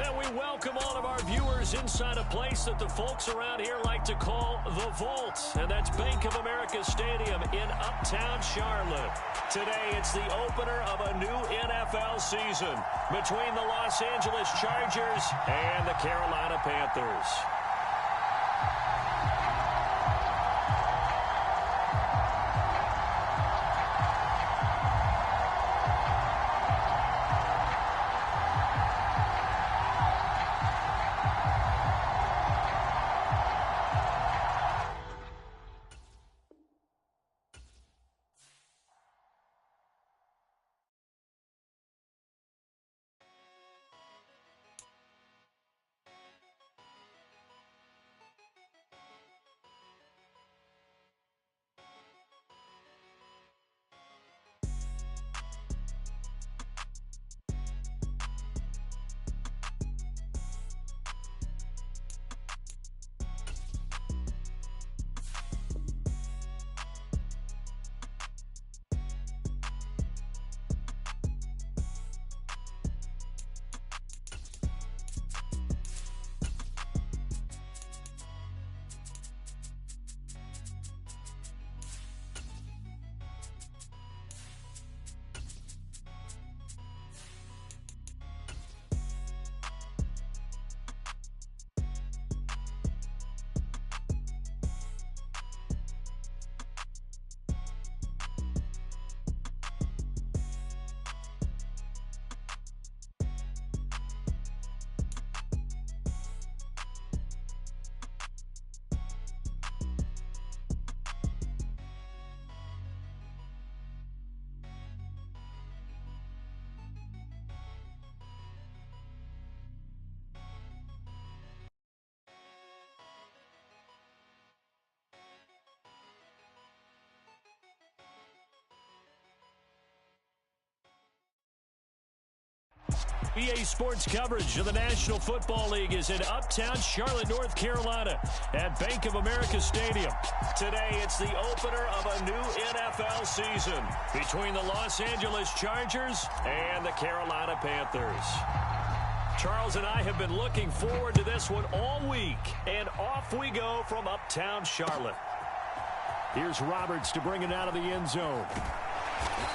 And we welcome all of our viewers inside a place that the folks around here like to call the Vault. And that's Bank of America Stadium in Uptown Charlotte. Today, it's the opener of a new NFL season between the Los Angeles Chargers and the Carolina Panthers. EA Sports coverage of the National Football League is in Uptown Charlotte, North Carolina at Bank of America Stadium. Today, it's the opener of a new NFL season between the Los Angeles Chargers and the Carolina Panthers. Charles and I have been looking forward to this one all week, and off we go from Uptown Charlotte. Here's Roberts to bring it out of the end zone.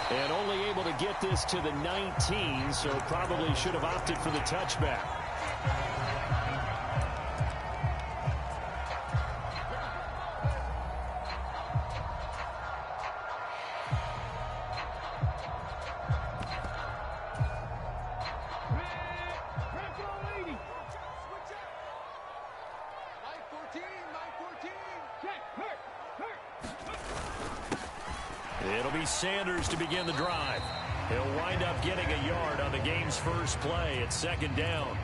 And only able to get this to the 19, so probably should have opted for the touchback. It'll be Sanders to begin the drive. He'll wind up getting a yard on the game's first play at second down.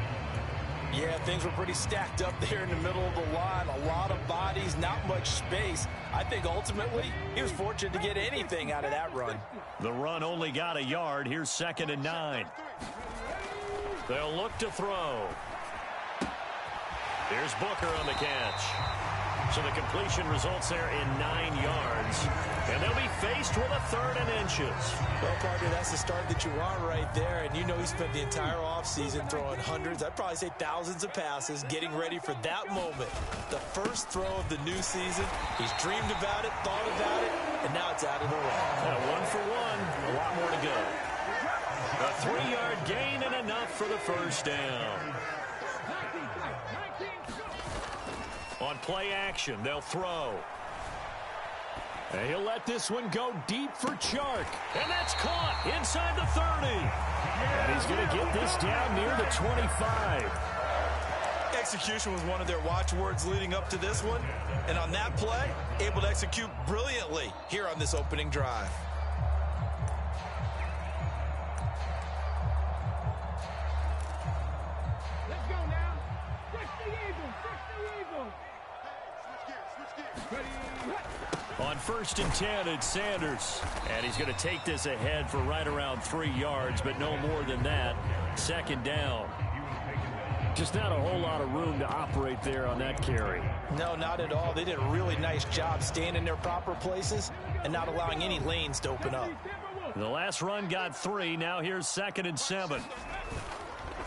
Yeah, things were pretty stacked up there in the middle of the line. A lot of bodies, not much space. I think ultimately he was fortunate to get anything out of that run. The run only got a yard. Here's 2nd and 9. They'll look to throw. Here's Booker on the catch. So the completion results there in 9 yards. And they'll be faced with a 3rd and inches. Well, partner, that's the start that you want right there. And you know he spent the entire offseason throwing hundreds, I'd probably say thousands of passes, getting ready for that moment. The first throw of the new season. He's dreamed about it, thought about it, and now it's out of the way. Now 1 for 1, a lot more to go. A 3-yard gain and enough for the first down. On play action, they'll throw. And he'll let this one go deep for Chark. And that's caught inside the 30. And he's going to get this down near the 25. Execution was one of their watchwords leading up to this one. And on that play, able to execute brilliantly here on this opening drive. Let's go now. Fix the eagle. Fix the eagle. On 1st and 10, it's Sanders. And he's going to take this ahead for right around 3 yards, but no more than that. 2nd down. Just not a whole lot of room to operate there on that carry. No, not at all. They did a really nice job staying in their proper places and not allowing any lanes to open up. The last run got 3. Now here's 2nd and 7.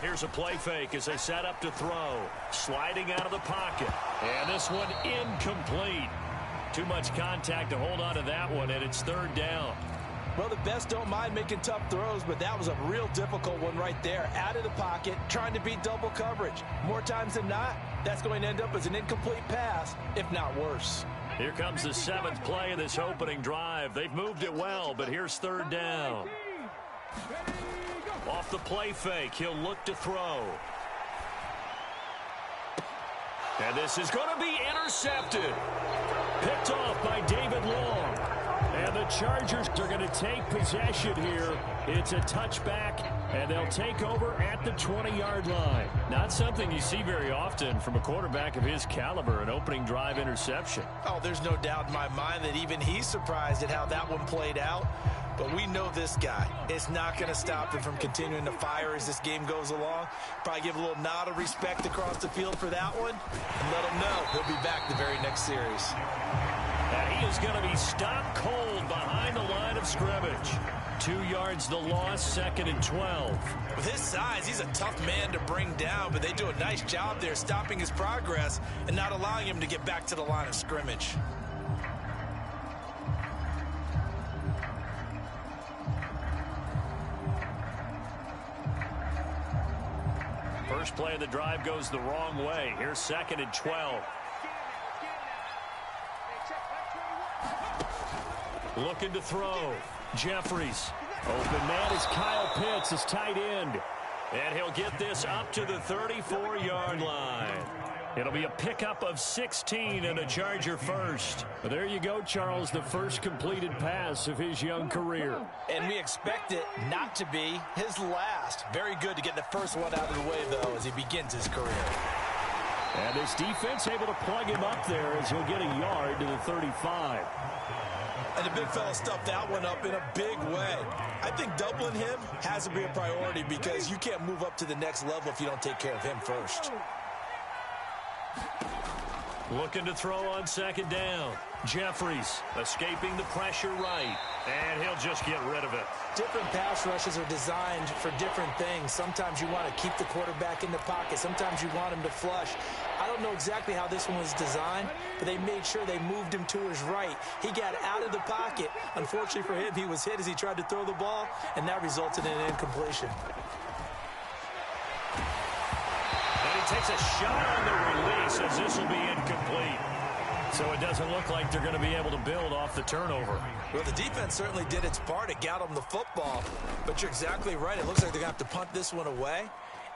Here's a play fake as they set up to throw. Sliding out of the pocket. And this one incomplete. Too much contact to hold on to that one, and it's third down. Well, the best don't mind making tough throws, but that was a real difficult one right there. Out of the pocket, trying to beat double coverage. More times than not, that's going to end up as an incomplete pass, if not worse. Here comes the 7th play of this opening drive. They've moved it well, but here's third down. Off the play fake, he'll look to throw. And this is going to be intercepted. Picked off by David Long. And the Chargers are going to take possession here. It's a touchback, and they'll take over at the 20-yard line. Not something you see very often from a quarterback of his caliber, an opening drive interception. Oh, there's no doubt in my mind that even he's surprised at how that one played out. But we know this guy. It's not going to stop him from continuing to fire as this game goes along. Probably give a little nod of respect across the field for that one. And let him know he'll be back the very next series. And he is going to be stopped cold behind the line of scrimmage. 2 yards the loss, 2nd and 12. With his size, he's a tough man to bring down, but they do a nice job there stopping his progress and not allowing him to get back to the line of scrimmage. First play of the drive goes the wrong way. Here's 2nd and 12. Looking to throw. Jeffries. Open man is Kyle Pitts, his tight end. And he'll get this up to the 34-yard line. It'll be a pickup of 16 and a Charger first. But there you go, Charles, the first completed pass of his young career. And we expect it not to be his last. Very good to get the first one out of the way, though, as he begins his career. And this defense able to plug him up there as he'll get a yard to the 35. And the big fella stuffed that one up in a big way. I think doubling him has to be a priority because you can't move up to the next level if you don't take care of him first. Looking to throw on 2nd down. Jeffries escaping the pressure right. And he'll just get rid of it. Different pass rushes are designed for different things. Sometimes you want to keep the quarterback in the pocket. Sometimes you want him to flush. I don't know exactly how this one was designed, but they made sure they moved him to his right. He got out of the pocket. Unfortunately for him, he was hit as he tried to throw the ball, and that resulted in an incompletion. And he takes a shot on the release as this will be incomplete. So it doesn't look like they're going to be able to build off the turnover. Well, the defense certainly did its part. It got them the football. But you're exactly right. It looks like they're going to have to punt this one away.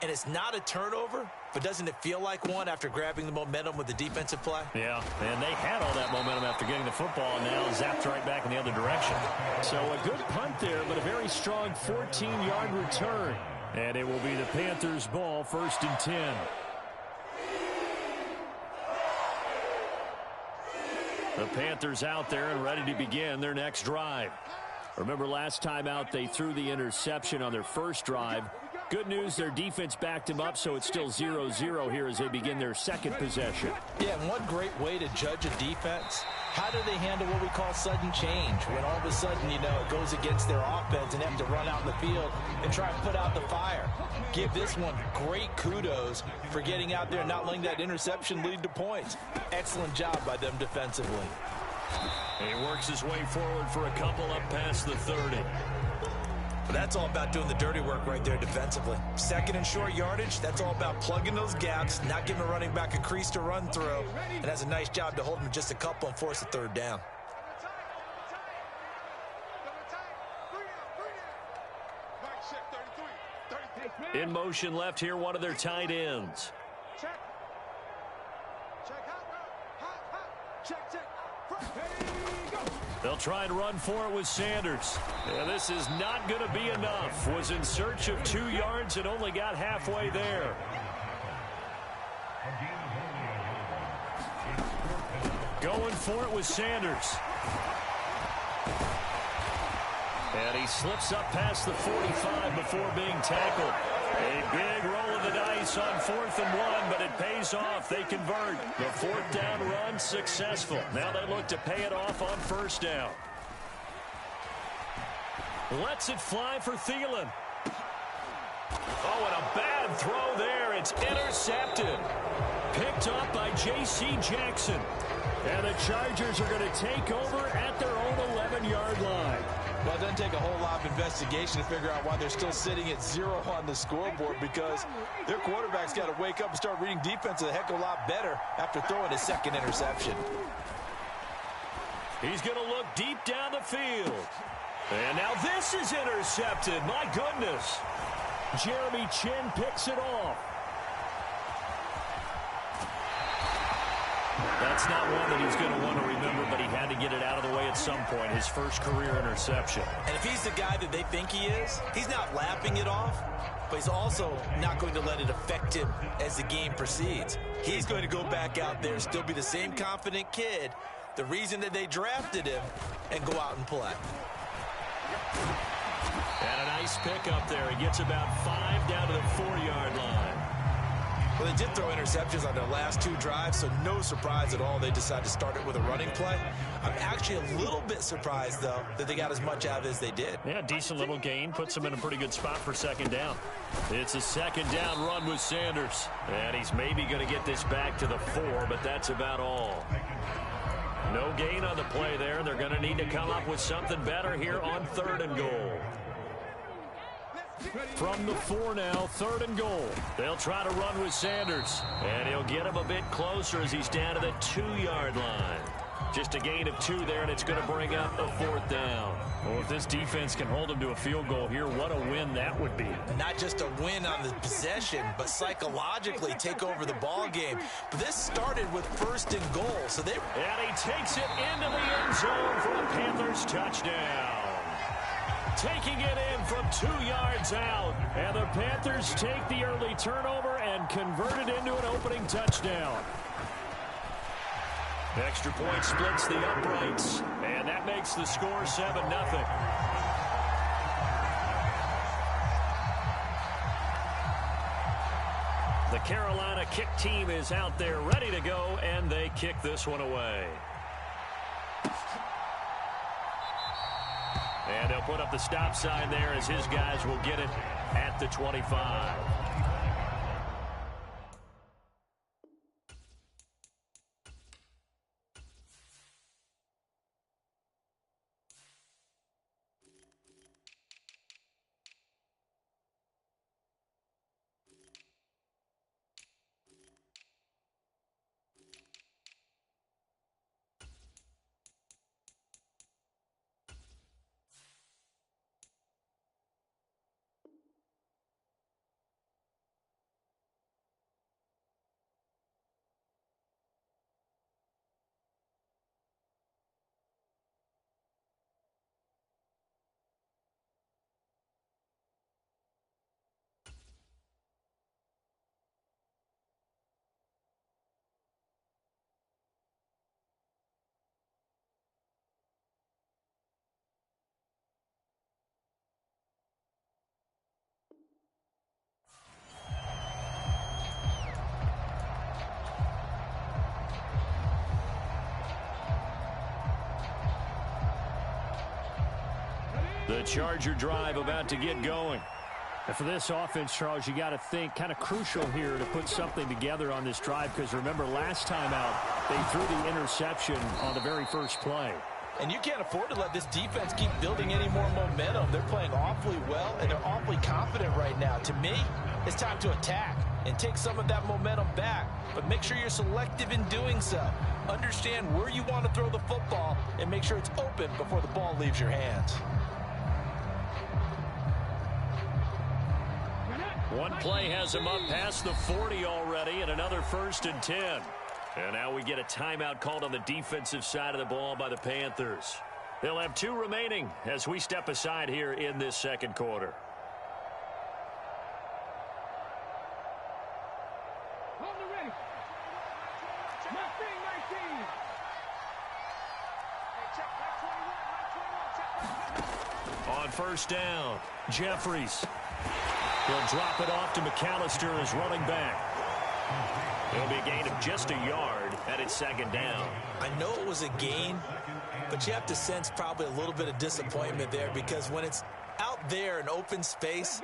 And it's not a turnover, but doesn't it feel like one after grabbing the momentum with the defensive play? Yeah, and they had all that momentum after getting the football, and now zapped right back in the other direction. So a good punt there, but a very strong 14-yard return. And it will be the Panthers' ball, 1st and 10. The Panthers out there and ready to begin their next drive. Remember last time out they threw the interception on their first drive. Good news, their defense backed them up, so it's still 0-0 here as they begin their second possession. Yeah, and one great way to judge a defense. How do they handle what we call sudden change? When all of a sudden, you know, it goes against their offense and they have to run out in the field and try and put out the fire. Give this one great kudos for getting out there and not letting that interception lead to points. Excellent job by them defensively. He works his way forward for a couple up past the 30. But that's all about doing the dirty work right there defensively. 2nd and short yardage, that's all about plugging those gaps, not giving a running back a crease to run through, and that's a nice job to hold him just a couple and force a 3rd down. In motion left here, one of their tight ends. They'll try and run for it with Sanders. Yeah, this is not going to be enough. Was in search of 2 yards and only got halfway there. Going for it with Sanders. And he slips up past the 45 before being tackled. A big roll of the dice on 4th and 1, but it pays off. They convert. The 4th down run successful. Now they look to pay it off on 1st down. Lets it fly for Thielen. Oh, and a bad throw there. It's intercepted. Picked off by J.C. Jackson. And the Chargers are going to take over at their own 11-yard line. Well, it doesn't take a whole lot of investigation to figure out why they're still sitting at 0 on the scoreboard, because their quarterback's got to wake up and start reading defense a heck of a lot better after throwing his second interception. He's going to look deep down the field. And now this is intercepted. My goodness. Jeremy Chinn picks it off. That's not one that he's going to want to remember, but he had to get it out of the way at some point. His first career interception. And if he's the guy that they think he is, he's not lapping it off, but he's also not going to let it affect him as the game proceeds. He's going to go back out there, still be the same confident kid, the reason that they drafted him, and go out and play. And a nice pickup there. He gets about 5 down to the 4-yard line. Well, they did throw interceptions on their last 2 drives, so no surprise at all they decided to start it with a running play. I'm actually a little bit surprised, though, that they got as much out of it as they did. Yeah, decent little gain. Puts them in a pretty good spot for second down. It's a second down run with Sanders. And he's maybe going to get this back to the 4, but that's about all. No gain on the play there. They're going to need to come up with something better here on 3rd and goal. From the 4 now, 3rd and goal. They'll try to run with Sanders. And he'll get him a bit closer as he's down to the 2-yard line. Just a gain of 2 there, and it's going to bring up a 4th down. Well, if this defense can hold him to a field goal here, what a win that would be. Not just a win on the possession, but psychologically take over the ball game. But this started with 1st and goal. So they... And he takes it into the end zone for a Panthers touchdown. Taking it in from 2 yards out. And the Panthers take the early turnover and convert it into an opening touchdown. Extra point splits the uprights. And that makes the score 7-0. The Carolina kick team is out there ready to go, and they kick this one away. And they'll put up the stop sign there as his guys will get it at the 25. The Charger drive about to get going. And for this offense, Charles, you got to think kind of crucial here to put something together on this drive, because remember last time out they threw the interception on the very first play. And you can't afford to let this defense keep building any more momentum. They're playing awfully well, and they're awfully confident right now. To me, it's time to attack and take some of that momentum back. But make sure you're selective in doing so. Understand where you want to throw the football and make sure it's open before the ball leaves your hands. One play has him up past the 40 already, and another 1st and 10. And now we get a timeout called on the defensive side of the ball by the Panthers. They'll have 2 remaining as we step aside here in this second quarter. Hold it ready. 19. On 1st down, Jeffries. He'll drop it off to McAllister as running back. It'll be a gain of just a yard at its 2nd down. I know it was a gain, but you have to sense probably a little bit of disappointment there, because when it's out there in open space,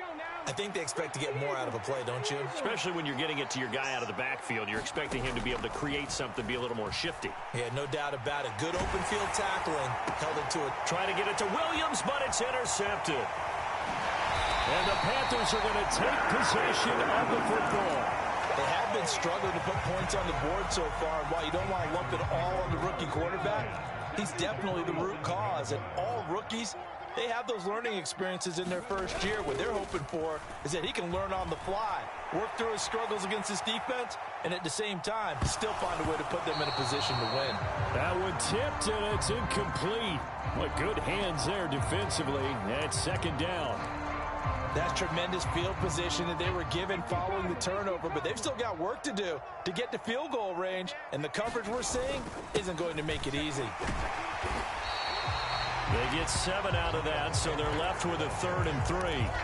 I think they expect to get more out of a play, don't you? Especially when you're getting it to your guy out of the backfield. You're expecting him to be able to create something, be a little more shifty. Yeah, no doubt about it. Good open field tackling. Held it to it. Trying to get it to Williams, but it's intercepted. And the Panthers are going to take possession of the football. They have been struggling to put points on the board so far. And while you don't want to lump it all on the rookie quarterback, he's definitely the root cause. And all rookies, they have those learning experiences in their first year. What they're hoping for is that he can learn on the fly, work through his struggles against his defense, and at the same time, still find a way to put them in a position to win. That one tipped, and it's incomplete. What good hands there defensively. That's second down. That's tremendous field position that they were given following the turnover, but they've still got work to do to get to field goal range, and the coverage we're seeing isn't going to make it easy. They get 7 out of that, so they're left with a 3rd and 3.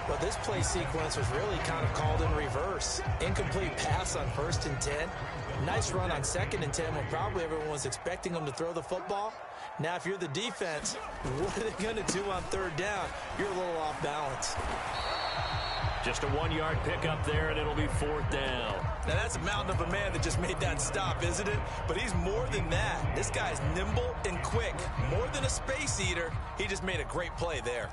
Well, this play sequence was really kind of called in reverse. Incomplete pass on 1st and 10. Nice run on 2nd and 10 when probably everyone was expecting them to throw the football. Now, if you're the defense, what are they going to do on 3rd down? You're a little off balance. Just a 1-yard pickup there, and it'll be 4th down. Now, that's a mountain of a man that just made that stop, isn't it? But he's more than that. This guy's nimble and quick. More than a space eater, he just made a great play there.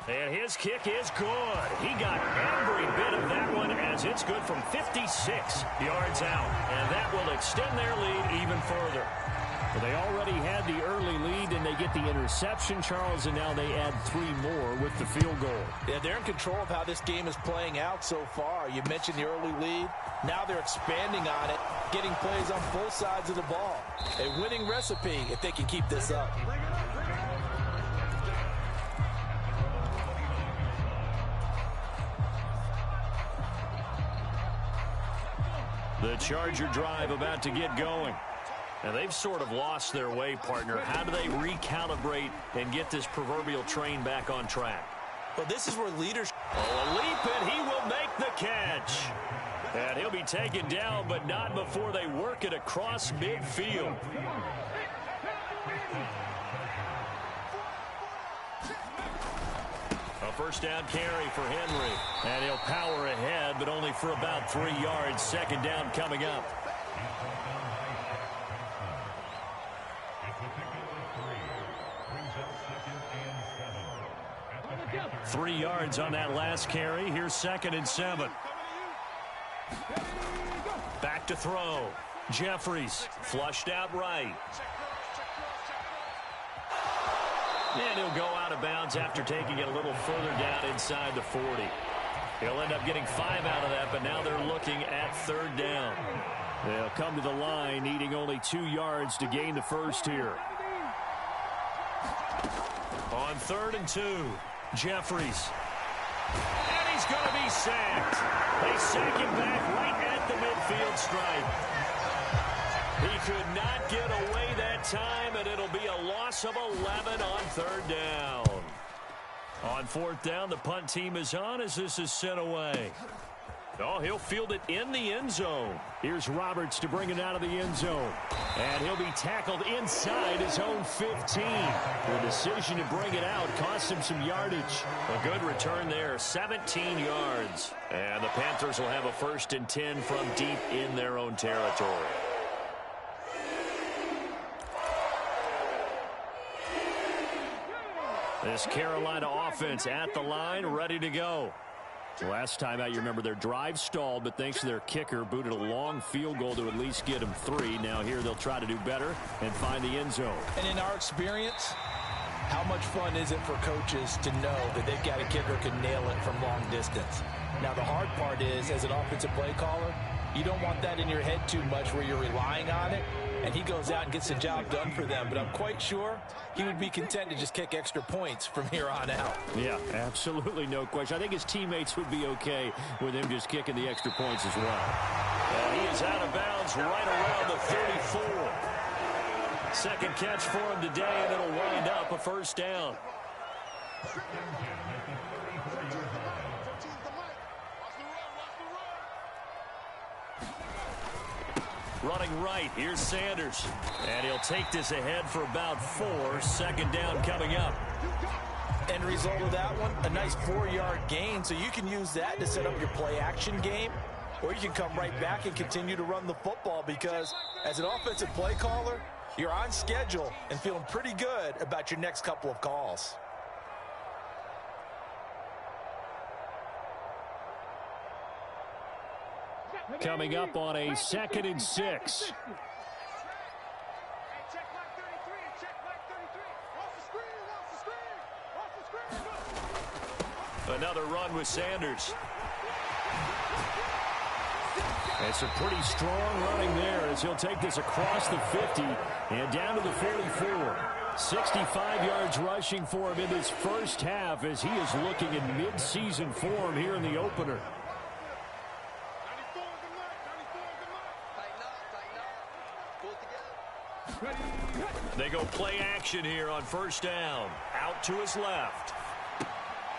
And his kick is good. He got every bit of that one as it's good from 56 yards out. And that will extend their lead even further. Well, they already had the early lead, and they get the interception, Charles, and now they add 3 more with the field goal. Yeah, they're in control of how this game is playing out so far. You mentioned the early lead. Now they're expanding on it, getting plays on both sides of the ball. A winning recipe if they can keep this up. The Charger drive about to get going. And they've sort of lost their way, partner. How do they recalibrate and get this proverbial train back on track? Well, this is where leaders... Oh, a leap, and he will make the catch. And he'll be taken down, but not before they work it across midfield. A first down carry for Henry. And he'll power ahead, but only for about 3 yards. Second down coming up. 3 yards on that last carry. Here's 2nd and 7. Back to throw. Jeffries flushed out right. And he'll go out of bounds after taking it a little further down inside the 40. He'll end up getting 5 out of that, but now they're looking at 3rd down. They'll come to the line, needing only 2 yards to gain the first here. On 3rd and 2. Jeffries. And he's going to be sacked. They sack him back right at the midfield stripe. He could not get away that time, and it'll be a loss of 11 on 3rd down. On 4th down, the punt team is on as this is sent away. Oh, he'll field it in the end zone. Here's Roberts to bring it out of the end zone. And he'll be tackled inside his own 15. The decision to bring it out cost him some yardage. A good return there, 17 yards. And the Panthers will have a 1st and 10 from deep in their own territory. This Carolina offense at the line, ready to go. Last time out, you remember their drive stalled, but thanks to their kicker, booted a long field goal to at least get them 3. Now here they'll try to do better and find the end zone. And in our experience, how much fun is it for coaches to know that they've got a kicker who can nail it from long distance? Now the hard part is, as an offensive play caller, you don't want that in your head too much where you're relying on it, and he goes out and gets the job done for them. But I'm quite sure he would be content to just kick extra points from here on out. Yeah, absolutely no question. I think his teammates would be okay with him just kicking the extra points as well. And he is out of bounds right around the 34. Second catch for him today, and it'll wind up a 1st down. Running right, here's Sanders. And he'll take this ahead for about 4. Second down coming up. End result of that one, a nice 4-yard gain. So you can use that to set up your play-action game, or you can come right back and continue to run the football, because as an offensive play caller, you're on schedule and feeling pretty good about your next couple of calls. Coming up on a 2nd and 6. Another run with Sanders. It's a pretty strong running there as he'll take this across the 50 and down to the 44. 65 yards rushing for him in this first half as he is looking in mid-season form here in the opener. They go play action here on first down. Out to his left.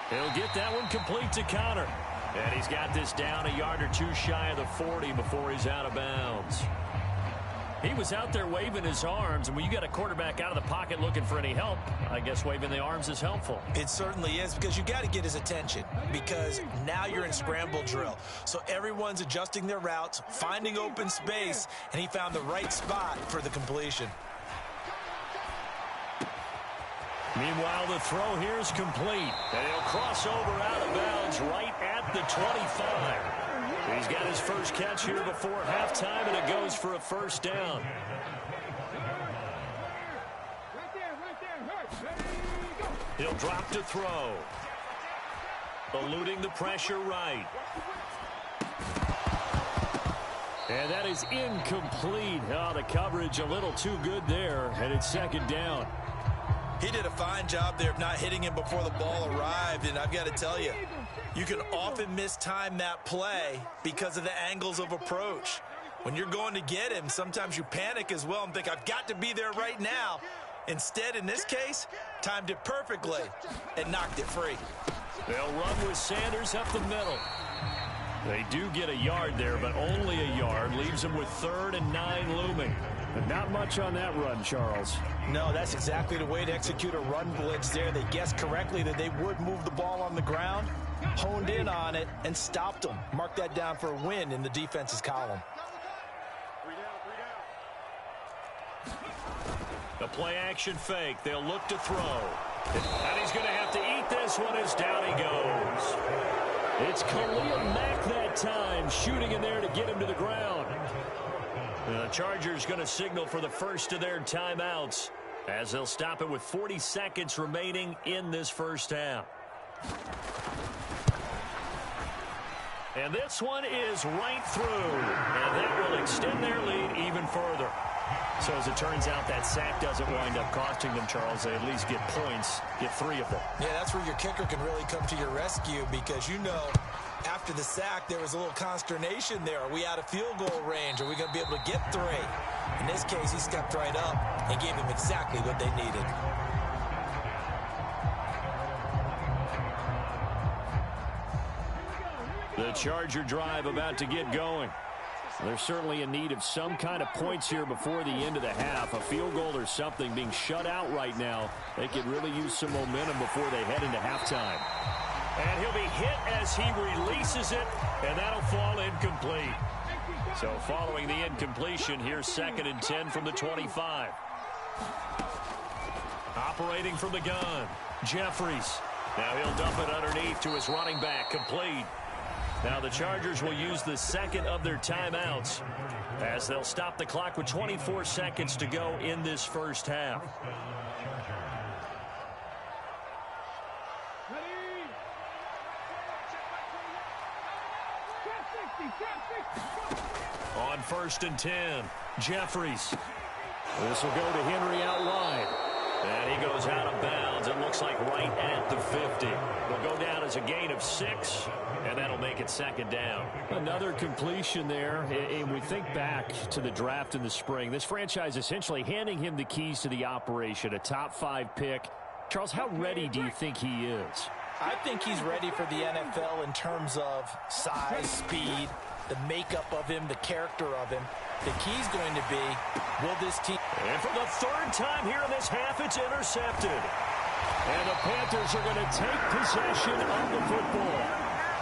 He'll get that one complete to Conner. And he's got this down a yard or 2 shy of the 40 before he's out of bounds. He was out there waving his arms, and when you got a quarterback out of the pocket looking for any help, I guess waving the arms is helpful. It certainly is, because you got to get his attention, because now you're in scramble drill. So everyone's adjusting their routes, finding open space, and he found the right spot for the completion. Meanwhile, the throw here is complete. And he'll cross over out of bounds right at the 25. He's got his first catch here before halftime, and it goes for a first down. He'll drop to throw. Eluding the pressure right. And that is incomplete. Oh, the coverage a little too good there, and it's second down. He did a fine job there of not hitting him before the ball arrived, and I've got to tell you, you can often mistime that play because of the angles of approach. When you're going to get him, sometimes you panic as well and think, I've got to be there right now. Instead, in this case, timed it perfectly and knocked it free. They'll run with Sanders up the middle. They do get a yard there, but only a yard. Leaves them with 3rd and 9 looming. But not much on that run, Charles. No, that's exactly the way to execute a run blitz there. They guessed correctly that they would move the ball on the ground, honed in on it, and stopped them. Mark that down for a win in the defense's column. The play-action fake. They'll look to throw. And he's going to have to eat this one as down he goes. It's Khalil Mack that time, shooting in there to get him to the ground. The Chargers going to signal for the first of their timeouts as they'll stop it with 40 seconds remaining in this first half. And this one is right through, and that will extend their lead even further. So as it turns out, that sack doesn't wind up costing them, Charles. They at least get points, get 3 of them. Yeah, that's where your kicker can really come to your rescue, because you know after the sack there was a little consternation there. Are we out of field goal range? Are we going to be able to get 3? In this case, he stepped right up and gave them exactly what they needed. The Charger drive about to get going. They're certainly in need of some kind of points here before the end of the half. A field goal or something, being shut out right now. They could really use some momentum before they head into halftime. And he'll be hit as he releases it, and that'll fall incomplete. So following the incompletion, here's 2nd and 10 from the 25. Operating from the gun, Jeffries. Now he'll dump it underneath to his running back, complete. Now the Chargers will use the second of their timeouts as they'll stop the clock with 24 seconds to go in this first half. On 1st and 10, Jeffries. This will go to Henry out wide. And he goes out of bounds. It looks like right at the 50. Will go down as a gain of 6, and that'll make it 2nd down. Another completion there. And we think back to the draft in the spring. This franchise essentially handing him the keys to the operation, a top 5 pick. Charles, how ready do you think he is? I think he's ready for the NFL in terms of size, speed, the makeup of him, the character of him. The key's going to be, will this team... And for the third time here in this half, it's intercepted. And the Panthers are going to take possession of the football.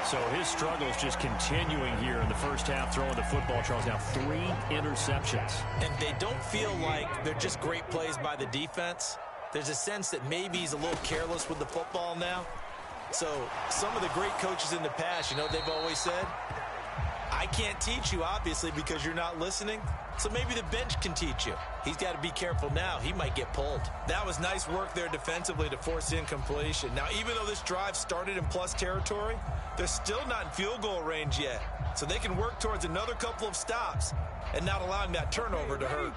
So his struggle is just continuing here in the first half, throwing the football. Charles, now 3 interceptions. And they don't feel like they're just great plays by the defense. There's a sense that maybe he's a little careless with the football now. So some of the great coaches in the past, you know, they've always said, I can't teach you, obviously, because you're not listening. So maybe the bench can teach you. He's got to be careful now. He might get pulled. That was nice work there defensively to force incompletion. Now, even though this drive started in plus territory, they're still not in field goal range yet. So they can work towards another couple of stops and not allowing that turnover to hurt.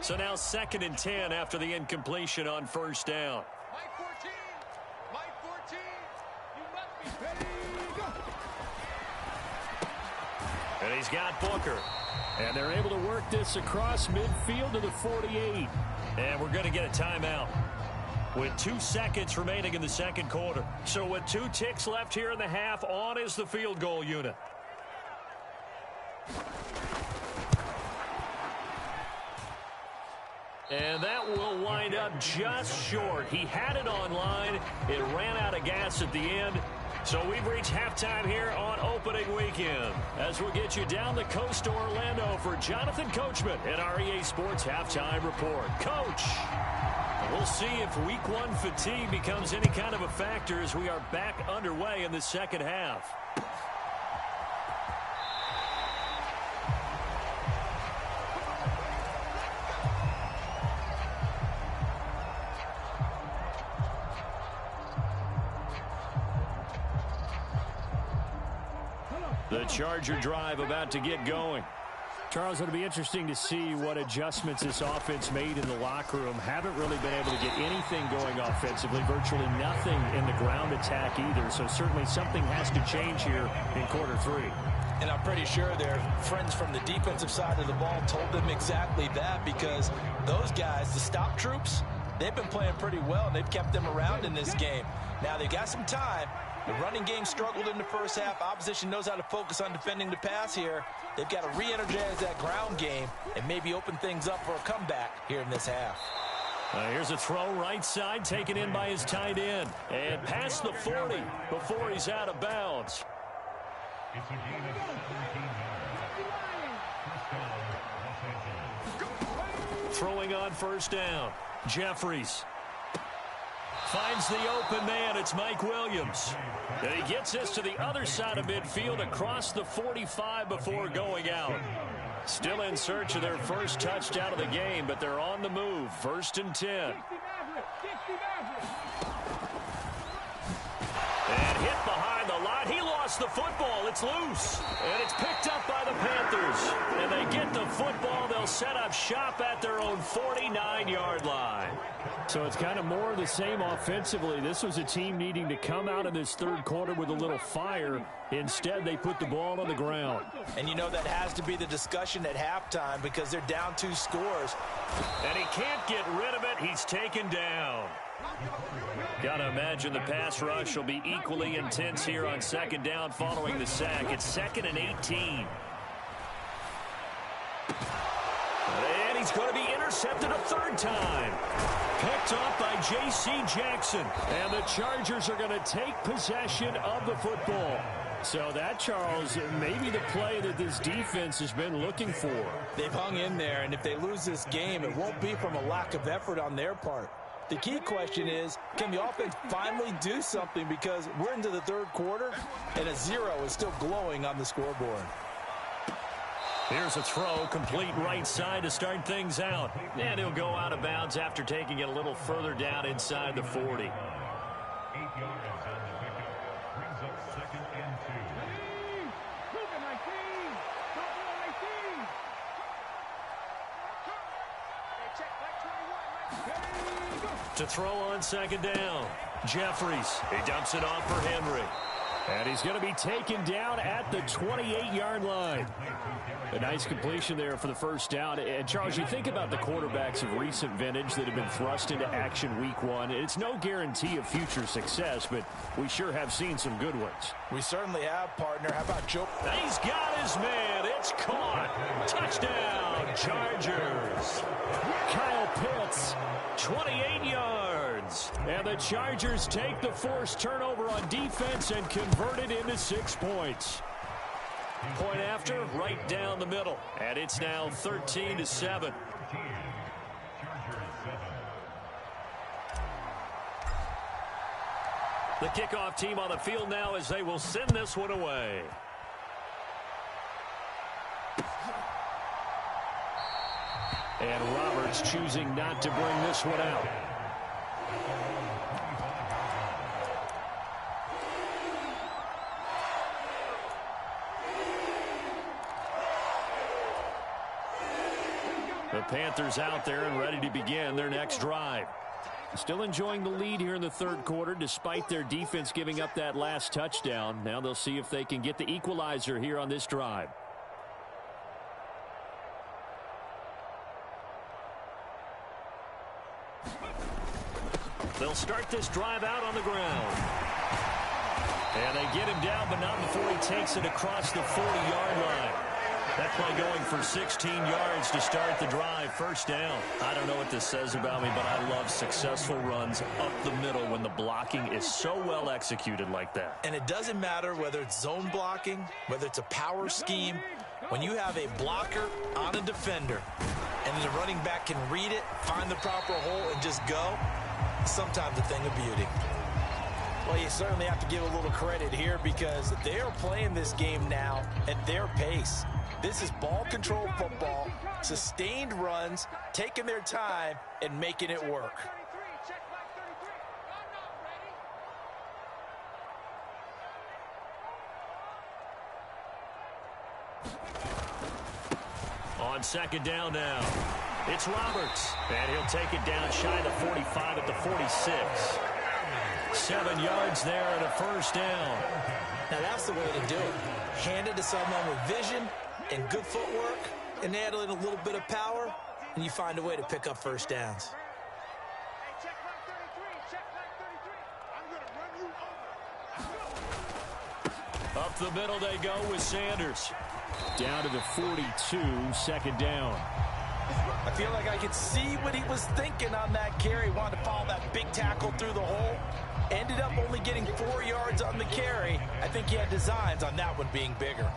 So now 2nd and 10 after the incompletion on first down. Mike 14. Mike 14. You must be ready. Go. And he's got Booker. And they're able to work this across midfield to the 48. And we're going to get a timeout with 2 seconds remaining in the second quarter. So with 2 ticks left here in the half, on is the field goal unit. And that will wind up just short. He had it online. It ran out of gas at the end. So we've reached halftime here on opening weekend. As we'll get you down the coast to Orlando for Jonathan Coachman at our EA Sports Halftime Report. Coach, we'll see if week 1 fatigue becomes any kind of a factor as we are back underway in the second half. The Charger drive about to get going. Charles, it'll be interesting to see what adjustments this offense made in the locker room. Haven't really been able to get anything going offensively, virtually nothing in the ground attack either. So certainly something has to change here in quarter 3. And I'm pretty sure their friends from the defensive side of the ball told them exactly that, because those guys, the stop troops, they've been playing pretty well, and they've kept them around in this game. Now, they've got some time. The running game struggled in the first half. Opposition knows how to focus on defending the pass here. They've got to re-energize that ground game and maybe open things up for a comeback here in this half. Here's a throw right side, taken in by his tight end. And past the 40 before he's out of bounds. It's a gain of 17 yards. Throwing on first down. Jeffries finds the open man. It's Mike Williams. And he gets this to the other side of midfield across the 45 before going out. Still in search of their first touchdown of the game, but they're on the move. 1st and 10. And hit behind the line. He lost the football. It's loose. And it's picked up by the Panthers. And they get the football. They'll set up shop at their own 49-yard line. So it's kind of more of the same offensively. This was a team needing to come out in this third quarter with a little fire. Instead, they put the ball on the ground. And you know that has to be the discussion at halftime, because they're down 2 scores. And he can't get rid of it. He's taken down. Got to imagine the pass rush will be equally intense here on 2nd down following the sack. It's 2nd and 18. And he's going to be intercepted a 3rd time. Picked off by J.C. Jackson. And the Chargers are going to take possession of the football. So that, Charles, may be the play that this defense has been looking for. They've hung in there, and if they lose this game, it won't be from a lack of effort on their part. The key question is, can the offense finally do something, because we're into the 3rd quarter, and a 0 is still glowing on the scoreboard. Here's a throw, complete right side to start things out. And he'll go out of bounds after taking it a little further down inside the 40. 8 yards on the pickup. Brings up 2nd and 2. Moving 19. Double 19. Hey, check back 21. To throw on 2nd down. Jeffries. He dumps it off for Henry. And he's going to be taken down at the 28-yard line. A nice completion there for the first down. And, Charles, you think about the quarterbacks of recent vintage that have been thrust into action week one. It's no guarantee of future success, but we sure have seen some good ones. We certainly have, partner. How about Joe? He's got his man. It's caught. Touchdown, Chargers. Kyle Pitts. 28 yards. And the Chargers take the forced turnover on defense and convert it into 6 points. Point after, right down the middle. And it's now 13-7. The kickoff team on the field now as they will send this one away. And Roberts choosing not to bring this one out. The Panthers out there and ready to begin their next drive. Still enjoying the lead here in the third quarter despite their defense giving up that last touchdown. Now they'll see if they can get the equalizer here on this drive. They'll start this drive out on the ground. And they get him down, but not before he takes it across the 40-yard line. That play going for 16 yards to start the drive. First down. I don't know what this says about me, but I love successful runs up the middle when the blocking is so well executed like that. And it doesn't matter whether it's zone blocking, whether it's a power scheme. When you have a blocker on a defender and the running back can read it, find the proper hole, and just go, sometimes a thing of beauty. Well, you certainly have to give a little credit here because they are playing this game now at their pace. This is ball control football, sustained runs, taking their time, and making it work. On second down now, it's Roberts. And he'll take it down shy of the 45 at the 46. 7 yards there and a first down. Now that's the way to do it. Hand it to someone with vision and good footwork, and add in a little bit of power, and you find a way to pick up first downs. Up the middle they go with Sanders. Down to the 42, second down. I feel like I could see what he was thinking on that carry. Wanted to follow that big tackle through the hole. Ended up only getting 4 yards on the carry. I think he had designs on that one being bigger.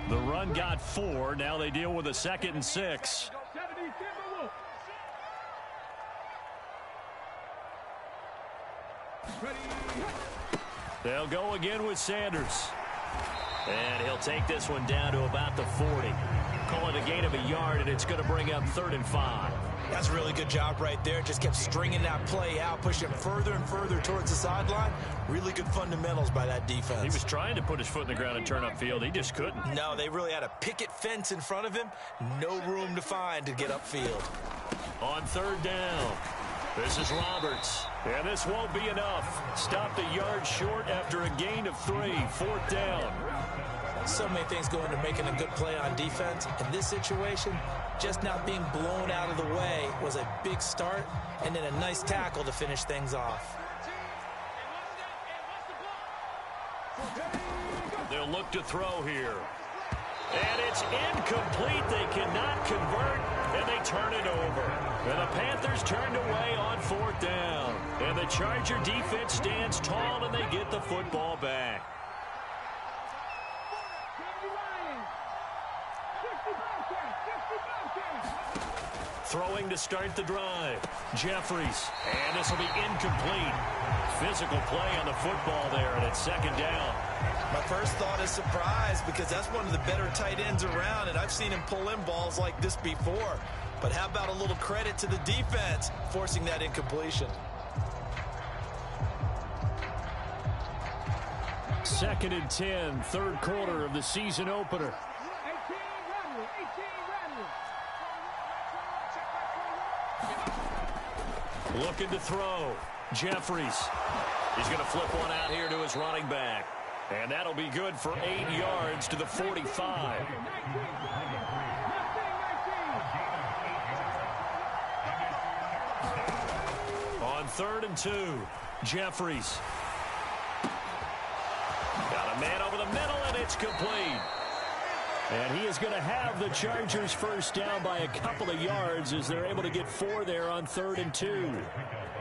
The run got 4. Now they deal with a 2nd and 6. They'll go again with Sanders. And he'll take this one down to about the 40. Call it a gain of a yard, and it's going to bring up 3rd and 5. That's a really good job right there. Just kept stringing that play out, pushing further and further towards the sideline. Really good fundamentals by that defense. He was trying to put his foot in the ground and turn upfield. He just couldn't. No, they really had a picket fence in front of him. No room to find to get upfield. On 3rd down, this is Roberts. And this won't be enough. Stopped a yard short after a gain of 3. 4th down. So many things go into making a good play on defense. In this situation, just not being blown out of the way was a big start, and then a nice tackle to finish things off. They'll look to throw here. And it's incomplete. They cannot convert, and they turn it over. And the Panthers turned away on 4th down. And the Charger defense stands tall, and they get the football back. Throwing to start the drive. Jeffries. And this will be incomplete. Physical play on the football there, and it's 2nd down. My first thought is surprise because that's one of the better tight ends around, and I've seen him pull in balls like this before. But how about a little credit to the defense forcing that incompletion? 2nd and 10, 3rd quarter of the season opener. Looking to throw. Jeffries. He's going to flip one out here to his running back. And that'll be good for 8 yards to the 45. On 3rd and 2, Jeffries. Got a man over the middle, and it's complete. And he is going to have the Chargers first down by a couple of yards as they're able to get 4 there on 3rd and 2.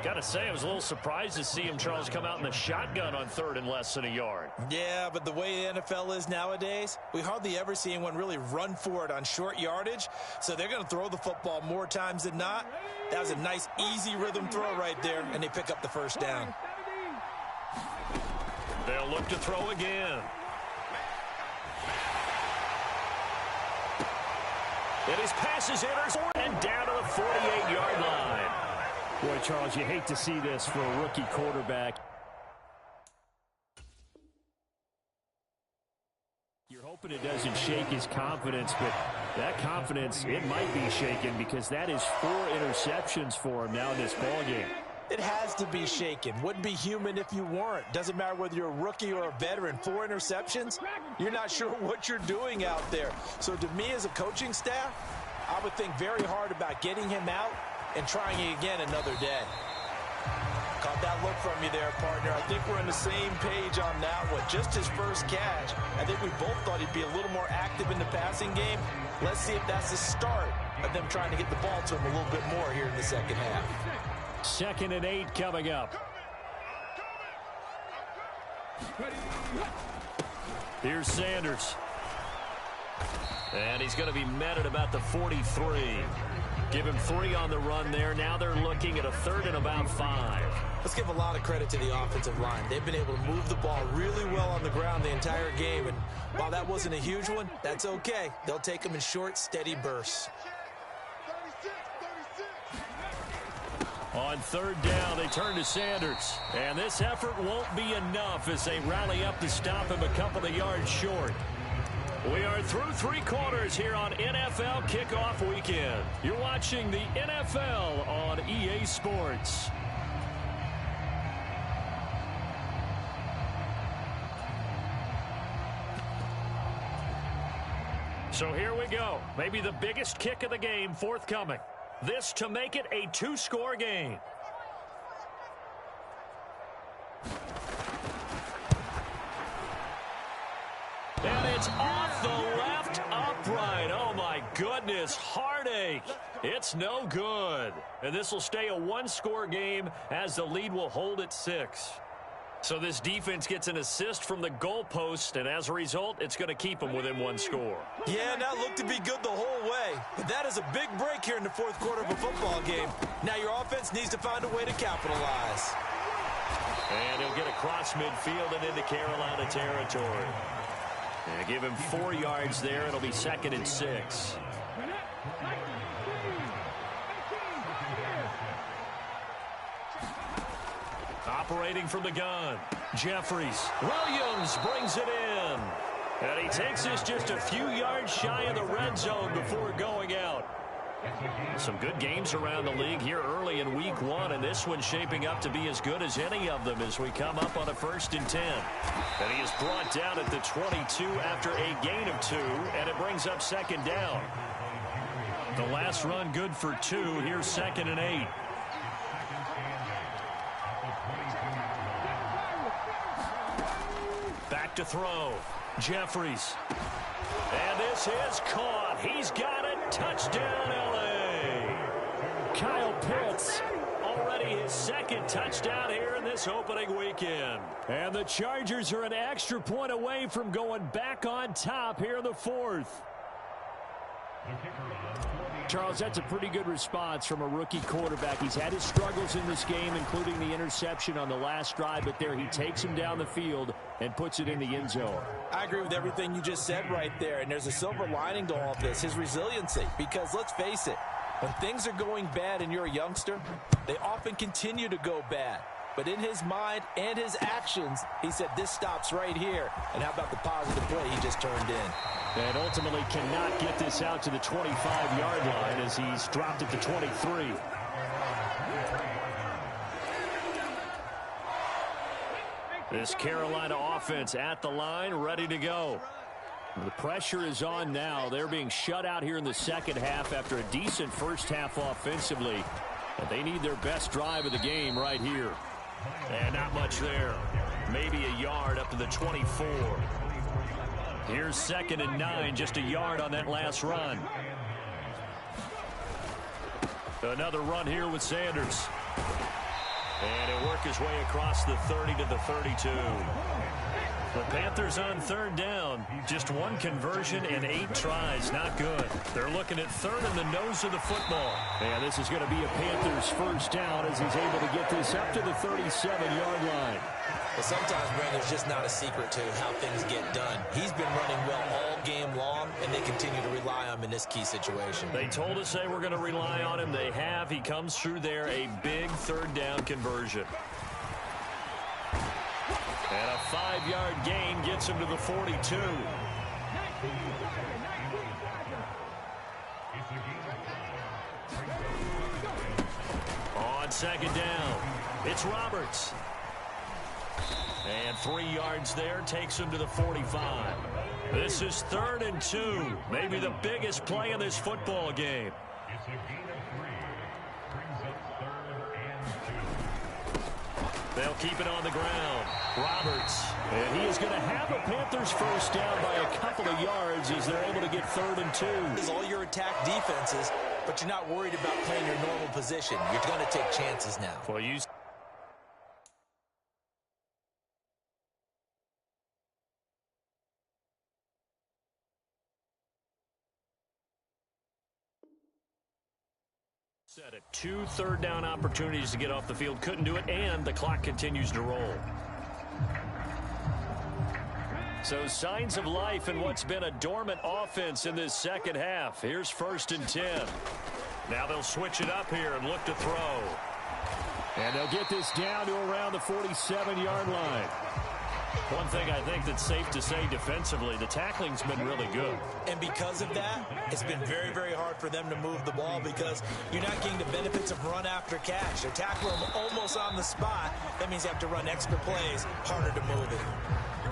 Got to say, I was a little surprised to see him, Charles, come out in the shotgun on 3rd and less than a yard. Yeah, but the way the NFL is nowadays, we hardly ever see anyone really run for it on short yardage. So they're going to throw the football more times than not. That was a nice, easy rhythm throw right there, and they pick up the first down. They'll look to throw again. And his pass is intercepted and down to the 48-yard line. Boy, Charles, you hate to see this for a rookie quarterback. You're hoping it doesn't shake his confidence, but that confidence, it might be shaken because that is 4 interceptions for him now in this ballgame. It has to be shaken. Wouldn't be human if you weren't. Doesn't matter whether you're a rookie or a veteran. 4 interceptions, you're not sure what you're doing out there. So to me as a coaching staff, I would think very hard about getting him out and trying it again another day. Caught that look from you there, partner. I think we're on the same page on that one. Just his first catch. I think we both thought he'd be a little more active in the passing game. Let's see if that's the start of them trying to get the ball to him a little bit more here in the second half. 2nd and 8 coming up. Here's Sanders. And he's going to be met at about the 43. Give him 3 on the run there. Now they're looking at a 3rd and about 5. Let's give a lot of credit to the offensive line. They've been able to move the ball really well on the ground the entire game. And while that wasn't a huge one, that's okay. They'll take them in short, steady bursts. On 3rd down, they turn to Sanders. And this effort won't be enough as they rally up to stop him a couple of yards short. We are through 3 quarters here on NFL Kickoff Weekend. You're watching the NFL on EA Sports. So here we go. Maybe the biggest kick of the game forthcoming. This to make it a 2-score game. And it's off the left upright. Oh, my goodness. Heartache. It's no good. And this will stay a 1-score game as the lead will hold at 6. So this defense gets an assist from the goalpost, and as a result, it's going to keep them within 1 score. Yeah, that looked to be good the whole way. But that is a big break here in the 4th quarter of a football game. Now your offense needs to find a way to capitalize. And he'll get across midfield and into Carolina territory. And give him 4 yards there. It'll be 2nd and 6. Operating from the gun, Jeffries. Williams brings it in. And he takes this just a few yards shy of the red zone before going out. Some good games around the league here early in week 1, and this one's shaping up to be as good as any of them as we come up on a 1st and 10. And he is brought down at the 22 after a gain of 2, and it brings up 2nd down. The last run good for 2. Here's 2nd and 8. Back to throw. Jeffries. And this is caught. He's got it. Touchdown, L.A. Kyle Pitts. Already his 2nd touchdown here in this opening weekend. And the Chargers are an extra point away from going back on top here in the 4th. Charles, that's a pretty good response from a rookie quarterback. He's had his struggles in this game, including the interception on the last drive, but there he takes him down the field and puts it in the end zone. I agree with everything you just said right there, and there's a silver lining to all of this, his resiliency, because let's face it, when things are going bad and you're a youngster, they often continue to go bad. But in his mind and his actions, he said, this stops right here. And how about the positive play he just turned in? And ultimately cannot get this out to the 25-yard line as he's dropped it to 23. This Carolina offense at the line, ready to go. The pressure is on now. They're being shut out here in the second half after a decent first half offensively. And they need their best drive of the game right here. And not much there. Maybe a yard up to the 24. Here's 2nd and 9, just a yard on that last run. Another run here with Sanders. And he'll work his way across the 30 to the 32. The Panthers on 3rd down. Just 1 conversion and 8 tries. Not good. They're looking at 3rd in the nose of the football. And this is going to be a Panthers first down as he's able to get this up to the 37-yard line. Well, sometimes, Brandon, there's just not a secret to how things get done. He's been running well all game long, and they continue to rely on him in this key situation. They told us they were going to rely on him. They have. He comes through there, a big 3rd down conversion. And a 5-yard gain gets him to the 42. On 2nd down, it's Roberts. And 3 yards there takes him to the 45. This is 3rd and 2. Maybe the biggest play in this football game. It's a gain of 3. Brings up 3rd and 2. They'll keep it on the ground. Roberts. And he is going to have a Panthers first down by a couple of yards as they're able to get 3rd and 2. This is all your attack defenses, but you're not worried about playing your normal position. You're going to take chances now. Well, you set it. 2 3rd down opportunities to get off the field. Couldn't do it, and the clock continues to roll. So signs of life in what's been a dormant offense in this second half. Here's 1st and 10. Now they'll switch it up here and look to throw. And they'll get this down to around the 47-yard line. One thing I think that's safe to say defensively, the tackling's been really good. And because of that, it's been very, very hard for them to move the ball because you're not getting the benefits of run after catch. They're tackling them almost on the spot. That means you have to run extra plays, harder to move it.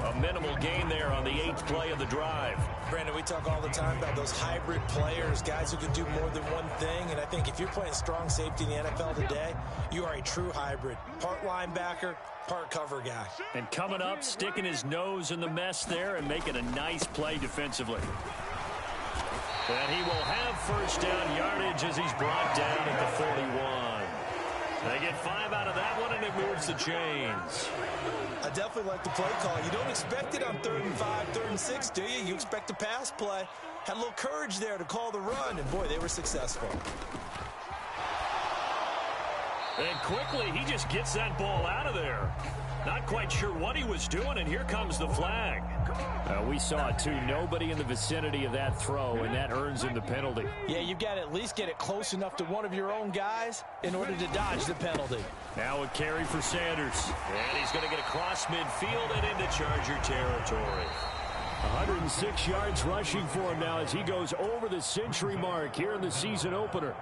A minimal gain there on the 8th play of the drive. Brandon, we talk all the time about those hybrid players, guys who can do more than one thing. And I think if you're playing strong safety in the NFL today, you are a true hybrid. Part linebacker, part cover guy. And coming up, sticking his nose in the mess there and making a nice play defensively. And he will have first down yardage as he's brought down at the 41. They get 5 out of that one, and it moves the chains. I definitely like the play call. You don't expect it on 3rd and 5, 3rd and 6, do you? You expect a pass play. Had a little courage there to call the run, and boy, they were successful. And quickly, he just gets that ball out of there. Not quite sure what he was doing, and here comes the flag. We saw it, too. Nobody in the vicinity of that throw, and that earns him the penalty. Yeah, you've got to at least get it close enough to one of your own guys in order to dodge the penalty. Now a carry for Sanders. And he's going to get across midfield and into Charger territory. 106 yards rushing for him now as he goes over the century mark here in the season opener.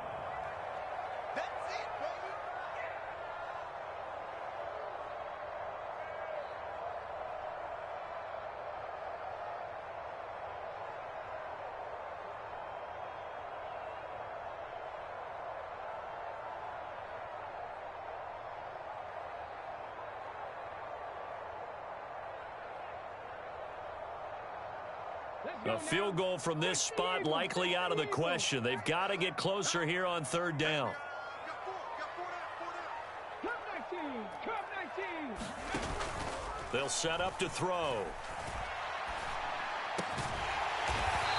A field goal from this spot likely out of the question. They've got to get closer here on 3rd down. They'll set up to throw.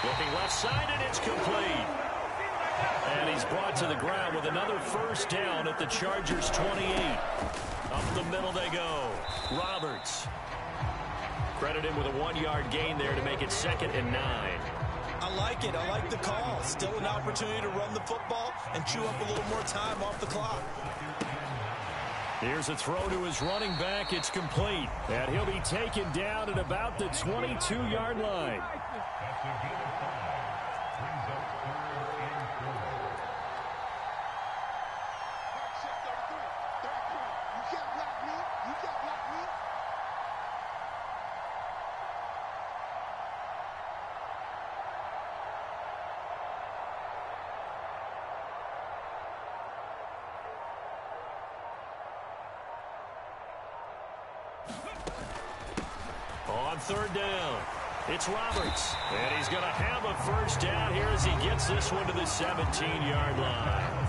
Looking left side, and it's complete. And he's brought to the ground with another first down at the Chargers' 28. Up the middle they go. Roberts. Credit him with a 1-yard gain there to make it 2nd and 9. I like it. I like the call. Still an opportunity to run the football and chew up a little more time off the clock. Here's a throw to his running back. It's complete. And he'll be taken down at about the 22-yard line. On third down, it's Roberts. And he's going to have a first down here as he gets this one to the 17-yard line.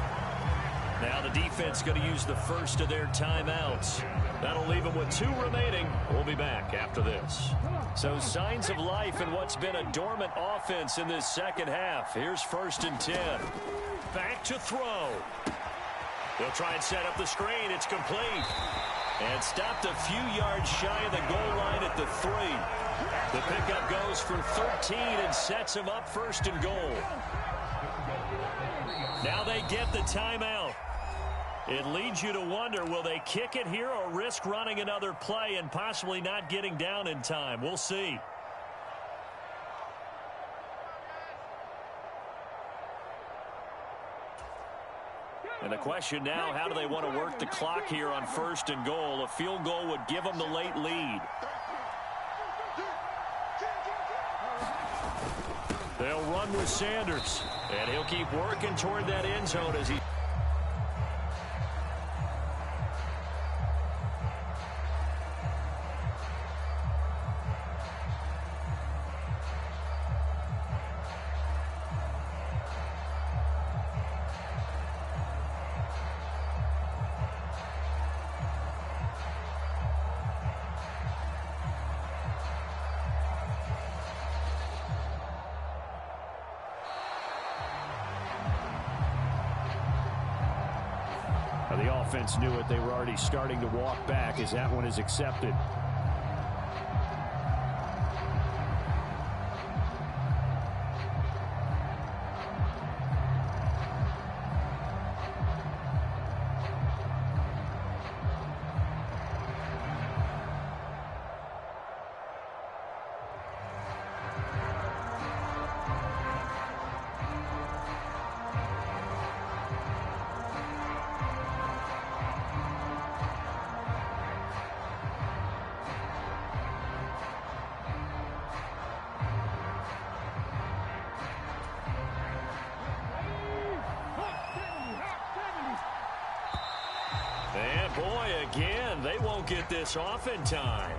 Now the defense going to use the first of their timeouts. That'll leave them with 2 remaining. We'll be back after this. So signs of life in what's been a dormant offense in this second half. Here's 1st and 10. Back to throw. They'll try and set up the screen. It's complete. And stopped a few yards shy of the goal line at the 3. The pickup goes for 13 and sets him up 1st and goal. Now they get the timeout. It leads you to wonder, will they kick it here or risk running another play and possibly not getting down in time? We'll see. And the question now, how do they want to work the clock here on 1st and goal? A field goal would give them the late lead. They'll run with Sanders, and he'll keep working toward that end zone as he... The offense knew it. They were already starting to walk back as that one is accepted. And boy, again, they won't get this off in time.